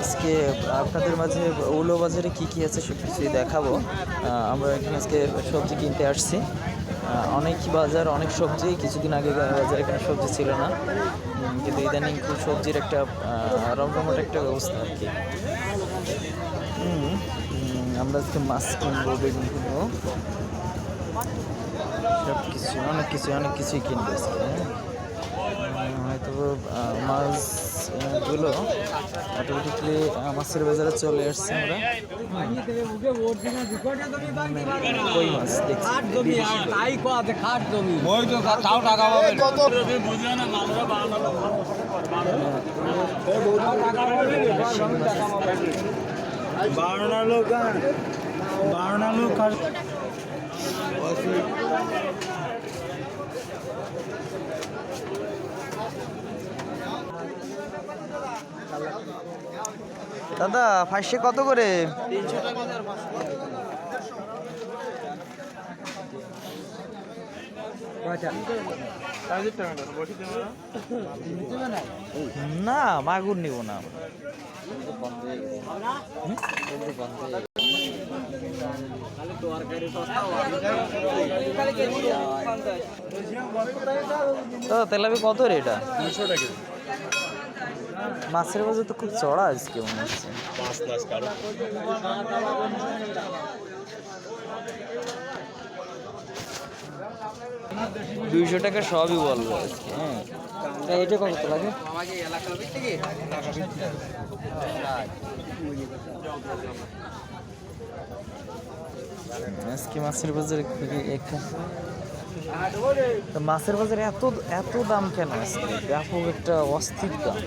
আজকে আপনাদের মাঝে উলো বাজারে কী কী আছে সব কিছুই দেখাবো। আমরা এখানে আজকে সবজি কিনতে আসছি। অনেক বাজার, অনেক সবজি। কিছুদিন আগে বাজারে এখানে সবজি ছিল না, কিন্তু ইদানিং খুব সবজির একটা রমরমট একটা ব্যবস্থা আর কি। আমরা আজকে মাছ কিনবো, বেগুন কিনবো, সব কিছু অনেক কিছুই কিনবো আজকে। হয়তো মাছগুলো অটোমেটিকলি মাছের বাজারে চলে আসছে। আমরা কই মাছ দেখছি দাদা, ফাইসে কত করে? 300 টাকা। না, মাগুর নিব না। তেলাপি কত রে এটা? 200 টাকা। মাছের বাজার তো খুব চড়া আজকে মনে হচ্ছে। 200 টাকা সবই বলবো আজকে। হ্যাঁ, এটা কত লাগে? আজকে মাছের বাজারে মাছের বাজারে এত এত দাম কেন আজকে? ব্যাপক একটা অস্থির দাম।